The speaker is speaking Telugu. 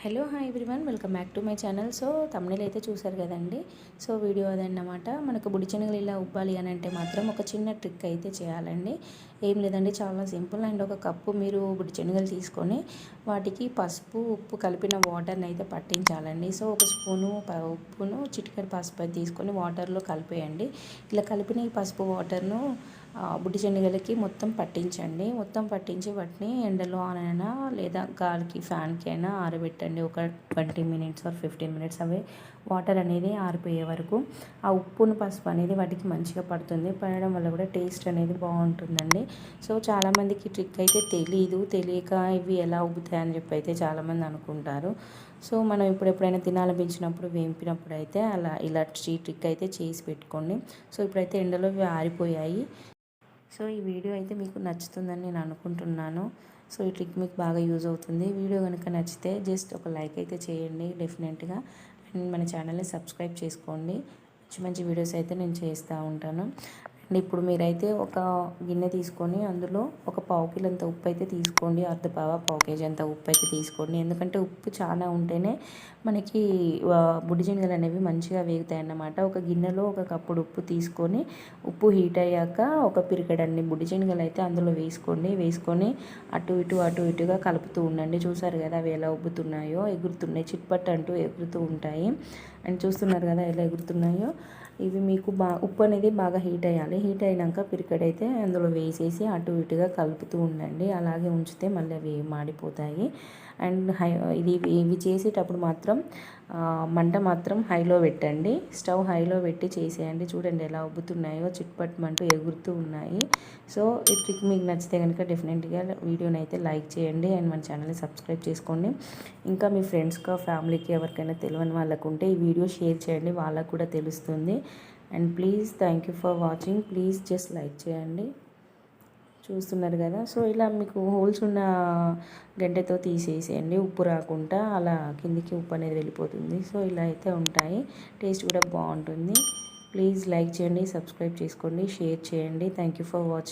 Hello hi everyone, welcome back to my channel. So తమ్ముళ్ళు అయితే చూసారు కదండి. సో వీడియో అదన్నమాట. మనకు బుడి శనగలు ఇలా ఉబ్బాలి అని అంటే మాత్రం ఒక చిన్న ట్రిక్ అయితే చేయాలండి. ఏం లేదండి, చాలా సింపుల్. అండ్ ఒక కప్పు మీరు బుడి శనగలు తీసుకొని వాటికి పసుపు ఉప్పు కలిపిన వాటర్ని అయితే పట్టించాలండి. సో ఒక స్పూను ఉప్పును చిటికెడు పసుపు అయితే తీసుకొని వాటర్లో కలిపేయండి. ఇలా కలిపిన ఈ పసుపు వాటర్ను బుడ్డి శనగలకి మొత్తం పట్టించండి. మొత్తం పట్టించి వాటిని ఎండలో అయినా లేదా గాలికి ఫ్యాన్కి అయినా ఆరబెట్టండి. ఒక 20 మినిట్స్ ఆర్ 15 మినిట్స్ అవి వాటర్ అనేది ఆరిపోయే వరకు ఆ ఉప్పును పసుపు అనేది వాటికి మంచిగా పడుతుంది. పడడం వల్ల కూడా టేస్ట్ అనేది బాగుంటుందండి. సో చాలామందికి ట్రిక్ అయితే తెలియక ఇవి ఎలా ఉబ్బుతాయి అని చెప్పి అయితే చాలామంది అనుకుంటారు. సో మనం ఎప్పుడైనా తినాలనిపించినప్పుడు వేంపినప్పుడు అయితే ఇలా ట్రిక్ అయితే చేసి పెట్టుకోండి. సో ఇప్పుడైతే ఎండలో ఇవి ఆరిపోయాయి. సో ఈ వీడియో అయితే మీకు నచ్చుతుందని నేను అనుకుంటున్నాను. సో ఈ ట్రిక్ మీకు బాగా యూజ్ అవుతుంది. వీడియో కనుక నచ్చితే జస్ట్ ఒక లైక్ అయితే చేయండి డెఫినెట్గా. అండ్ మన ఛానల్ని సబ్స్క్రైబ్ చేసుకోండి. మంచి మంచి వీడియోస్ అయితే నేను చేస్తూ ఉంటాను. అండ్ ఇప్పుడు మీరైతే ఒక గిన్నె తీసుకొని అందులో ఒక పావు కిలో అంత ఉప్పు అయితే తీసుకోండి. పావు కేజీ అంత ఉప్పు అయితే తీసుకోండి. ఎందుకంటే ఉప్పు చాలా ఉంటేనే మనకి బుడ్డి శనగలు అనేవి మంచిగా వేగుతాయి అన్నమాట. ఒక గిన్నెలో ఒక కప్పుడు ఉప్పు తీసుకొని ఉప్పు హీట్ అయ్యాక ఒక పిరికెడన్ని బుడ్డి శనగలు అయితే అందులో వేసుకొని అటు ఇటుగా కలుపుతూ ఉండండి. చూసారు కదా అవి ఎలా ఉబ్బుతున్నాయో, ఎగురుతున్నాయి, చిట్పట్ అంటూ ఎగురుతూ ఉంటాయి. అండ్ చూస్తున్నారు కదా ఎలా ఎగురుతున్నాయో. ఇవి మీకు ఉప్పు అనేది బాగా హీట్ అయ్యాలి. హీట్ అయినాక పిరికెడైతే అందులో వేసేసి అటు ఇటుగా కలుపుతూ ఉండండి. అలాగే ఉంచితే మళ్ళీ అవి మాడిపోతాయి. అండ్ ఇవి చేసేటప్పుడు మాత్రం మంట మాత్రం హైలో పెట్టండి. స్టవ్ హైలో పెట్టి చేసేయండి. చూడండి ఎలా ఉబ్బుతున్నాయో, చిట్పట్మంటూ ఎగురుతూ ఉన్నాయి. సో ఈ ట్రిక్ మీకు నచ్చితే కనుక డెఫినెట్గా వీడియోని అయితే లైక్ చేయండి. అండ్ మన ఛానల్ని సబ్స్క్రైబ్ చేసుకోండి. ఇంకా మీ ఫ్రెండ్స్కి ఫ్యామిలీకి ఎవరికైనా తెలియని వాళ్ళకు ఉంటే ఈ వీడియో షేర్ చేయండి, వాళ్ళకు కూడా తెలుస్తుంది. And please thank you for watching. Please just like చేయండి. చూస్తున్నారు కదా. సో ఇలా మీకు హోల్స్ ఉన్న గంటెతో తీసేసేయండి. ఉప్పు రాకుండా అలా కిందికి ఉప్పు అనేది వెళ్ళిపోతుంది. సో ఇలా అయితే ఉంటాయి. టేస్ట్ కూడా బాగుంటుంది. ప్లీజ్ లైక్ చేయండి, సబ్స్క్రైబ్ చేసుకోండి, షేర్ చేయండి. Thank you for watching.